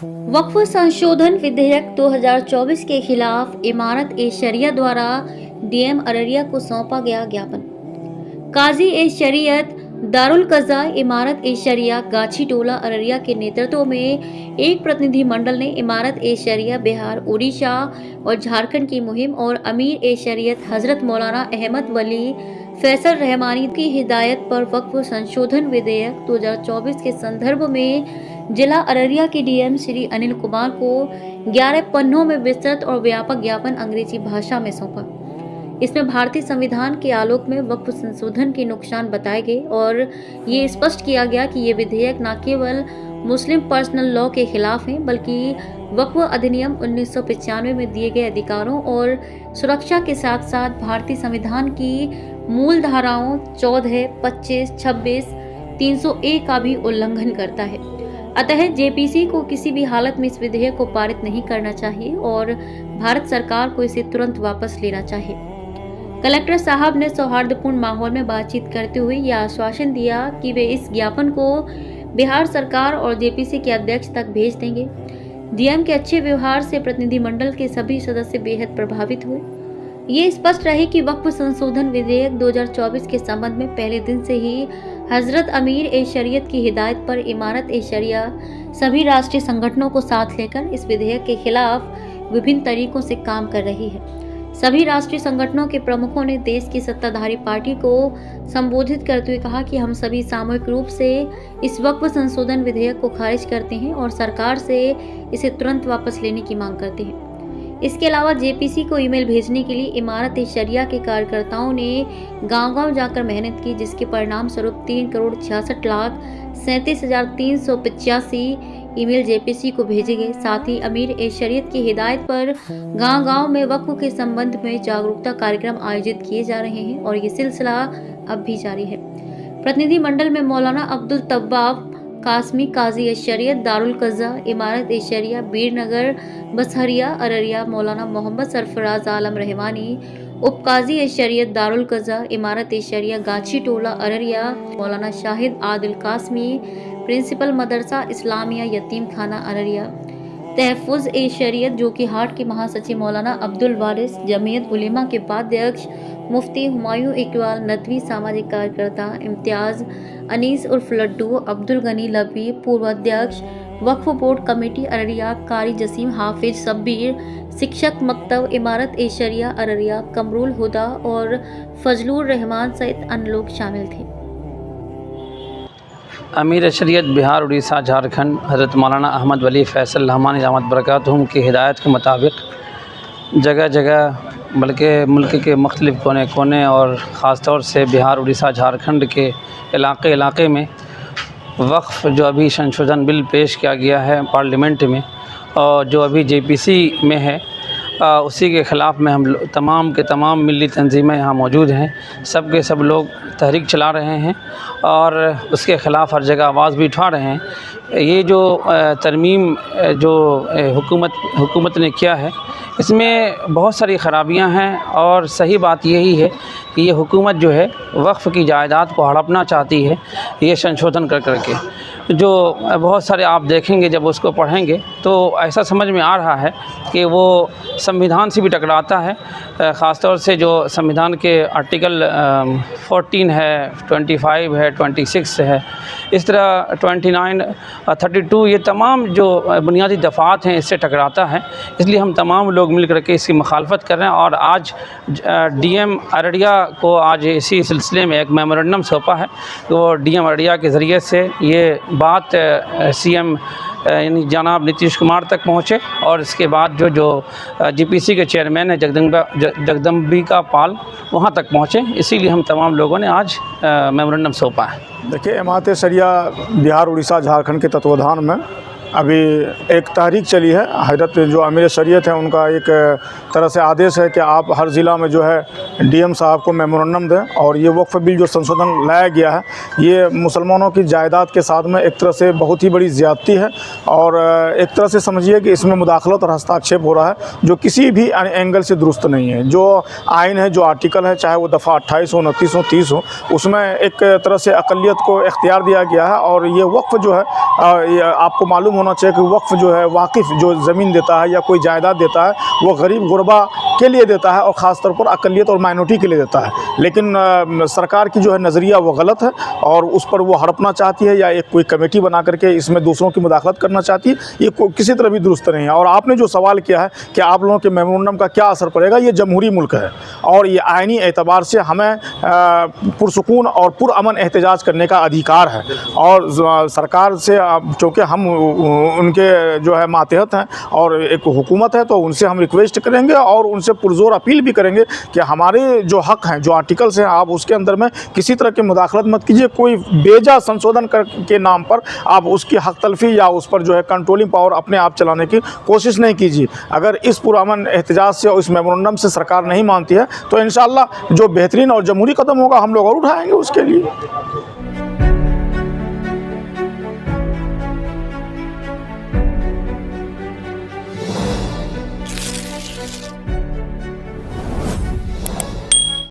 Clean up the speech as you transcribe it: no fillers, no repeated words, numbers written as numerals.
वक्फ संशोधन विधेयक 2024 के खिलाफ इमारत ए शरिया द्वारा डीएम अररिया को सौंपा गया ज्ञापन। काजी ए शरीयत दारुल कज़ा इमारत ए शरिया गाछी टोला अररिया के नेतृत्व में एक प्रतिनिधि मंडल ने इमारत ए शरिया बिहार, उड़ीसा और झारखंड की मुहिम और अमीर ए शरीयत हजरत मौलाना अहमद वली फैसल रहमानी की हिदायत पर वक्फ संशोधन विधेयक 2024 के संदर्भ में जिला अररिया के डीएम श्री अनिल कुमार को 11 पन्नों में विस्तृत और व्यापक ज्ञापन अंग्रेजी भाषा में सौंपा। इसमें भारतीय संविधान के आलोक में वक्फ संशोधन के नुकसान बताए गए और ये स्पष्ट किया गया कि ये विधेयक न केवल मुस्लिम पर्सनल लॉ के खिलाफ है बल्कि वक्फ अधिनियम 1995 में दिए गए अधिकारों और सुरक्षा के साथ साथ भारतीय संविधान की मूल धाराओं 14, 25, 26, 301 का भी उल्लंघन करता है। अतः जेपीसी को किसी भी हालत में इस विधेयक को पारित नहीं करना चाहिए और भारत सरकार को इसे तुरंत वापस लेना चाहिए। कलेक्टर साहब ने सौहार्दपूर्ण माहौल में बातचीत करते हुए यह आश्वासन दिया कि वे इस ज्ञापन को बिहार सरकार और जेपीसी के अध्यक्ष तक भेज देंगे। डीएम के अच्छे व्यवहार से प्रतिनिधिमंडल के सभी सदस्य बेहद प्रभावित हुए। ये स्पष्ट रहे कि वक्फ संशोधन विधेयक 2024 के संबंध में पहले दिन से ही हजरत अमीर ए शरीयत की हिदायत पर इमारत ए शरिया सभी राष्ट्रीय संगठनों को साथ लेकर इस विधेयक के खिलाफ विभिन्न तरीकों से काम कर रही है। सभी राष्ट्रीय संगठनों के प्रमुखों ने देश की सत्ताधारी पार्टी को संबोधित करते हुए कहा कि हम सभी सामूहिक रूप से इस वक्फ संशोधन विधेयक को खारिज करते हैं और सरकार से इसे तुरंत वापस लेने की मांग करते हैं। इसके अलावा जेपीसी को ईमेल भेजने के लिए इमारत ए शरिया के कार्यकर्ताओं ने गांव-गांव जाकर मेहनत की, जिसके परिणाम स्वरूप 3,66,37,385 ईमेल जेपीसी को भेजे गए। साथ ही अमीर ए शरीयत की हिदायत पर गांव-गांव में वक्फ के संबंध में जागरूकता कार्यक्रम आयोजित किए जा रहे हैं और ये सिलसिला अब भी जारी है। प्रतिनिधि मंडल में मौलाना अब्दुल तब्बाब कासमी, काजी ए शरीयत दारुल कज़ा इमारत ए शरिया बीरनगर बसहरिया अररिया, मौलाना मोहम्मद सरफराज आलम रहमानी उपकाजी ए शरीयत दारुल कज़ा इमारत ए शरिया गाछी टोला अररिया, मौलाना शाहिद आदिल कासमी प्रिंसिपल मदरसा इस्लामिया यतीम खाना अररिया, तहफ़्फ़ुज़ ए शरीयत जो कि हाट के महासचिव मौलाना अब्दुल वारिस, जमीयत उलेमा के उपाध्यक्ष मुफ्ती हुमायूं इकबाल नदवी, सामाजिक कार्यकर्ता इम्तियाज़ अनीस उर्फ लड्डू, अब्दुल गनी लबी पूर्व अध्यक्ष वक्फ बोर्ड कमेटी अररिया, कारी जसीम हाफिज सब्बीर, शिक्षक मकतब इमारत ए शरिया अररिया, कमरुल हुदा और फजलुर रहमान सहित अन्य लोग शामिल थे। अमीर शरीयत बिहार, उड़ीसा, झारखंड हज़रत मौलाना अहमद वली फैसल रहमानी दामत बरकातहुम की हिदायत के मुताबिक जगह जगह बल्कि मुल्क के मुख्तलिफ़ कोने कोने और ख़ास तौर से बिहार, उड़ीसा, झारखंड के इलाके में वक्फ़ जो अभी संशोधन बिल पेश किया गया है पार्लियामेंट में और जो अभी जेपीसी में है उसी के ख़िलाफ़ में हम तमाम के तमाम मिली तंजीमें यहाँ मौजूद हैं। सब के सब लोग तहरीक चला रहे हैं और उसके ख़िलाफ़ हर जगह आवाज़ भी उठा रहे हैं। ये जो तरमीम जो हुकूमत ने किया है इसमें बहुत सारी ख़राबियाँ हैं और सही बात यही है कि ये हुकूमत जो है वक्फ़ की जायदाद को हड़पना चाहती है ये संशोधन कर करके। जो बहुत सारे आप देखेंगे जब उसको पढ़ेंगे तो ऐसा समझ में आ रहा है कि वो संविधान से भी टकराता है। ख़ास तौर से जो संविधान के आर्टिकल 14 है, 25 है, 26 है, इस तरह 29, 32 ये तमाम जो बुनियादी दफ़ात हैं इससे टकराता है। इसलिए हम तमाम लोग मिल कर के इसकी मुखालफत कर रहे हैं और आज डीएम अररिया को आज इसी सिलसिले में एक मेमोरेंडम सौंपा है। तो डीएम अररिया के ज़रिए से ये बात सीएम यानी जनाब नीतीश कुमार तक पहुँचे और इसके बाद जो जीपीसी के चेयरमैन है जगदम्बिका पाल वहाँ तक पहुँचे। इसीलिए हम तमाम लोगों ने आज मेमोरेंडम सौंपा है। देखिए, इमारत शरिया बिहार, उड़ीसा, झारखंड के तत्वाधान में अभी एक तहरीक चली है। हजरत जो अमीर शरीयत है उनका एक तरह से आदेश है कि आप हर ज़िला में जो है डीएम साहब को मेमोरेंडम दें और ये वक्फ बिल जो संशोधन लाया गया है ये मुसलमानों की जायदाद के साथ में एक तरह से बहुत ही बड़ी ज़्यादती है और एक तरह से समझिए कि इसमें मुदाखलत और हस्तक्षेप हो रहा है जो किसी भी एंगल से दुरुस्त नहीं है। जो आइन है, जो आर्टिकल है, चाहे वो दफ़ा 28 हो, 29 हो, 30 हो, उसमें एक तरह से अक़लियत को इख्तियार दिया गया है और ये वक्फ जो है ये आपको मालूम होना चाहिए कि वक्फ जो है, वाकिफ़ जो ज़मीन देता है या कोई जायदाद देता है वो गरीब गुरबा के लिए देता है और ख़ास तौर पर अक़लियत और माइनॉरिटी के लिए देता है। लेकिन सरकार की जो है नज़रिया वो गलत है और उस पर वो हड़पना चाहती है या एक कोई कमेटी बना करके इसमें दूसरों की मुदाखलत करना चाहती है। ये किसी तरह भी दुरुस्त नहीं है। और आपने जो सवाल किया है कि आप लोगों के मेमोरेंडम का क्या असर पड़ेगा, ये जमहूरी मुल्क है और ये आइनी एतबार से हमें पुरसुकून और पुरअमन एहतजाज करने का अधिकार है। और सरकार से चूँकि हम उनके जो है मातहत हैं और एक हुकूमत है, तो उनसे हम रिक्वेस्ट करेंगे और उनसे पुरजोर अपील भी करेंगे कि हमारे जो हक़ हैं, जो आर्टिकल्स हैं, आप उसके अंदर में किसी तरह की मुदाखलत मत कीजिए। कोई बेजा संशोधन के नाम पर आप उसकी हक़ तलफ़ी या उस पर जो है कंट्रोलिंग पावर अपने आप चलाने की कोशिश नहीं कीजिए। अगर इस पुरअमन एहतजाज से और इस मेमोरेंडम से सरकार नहीं मानती है तो इंशाअल्लाह जो बेहतरीन और जमहूरी कदम होगा हम लोग और उठाएँगे उसके लिए।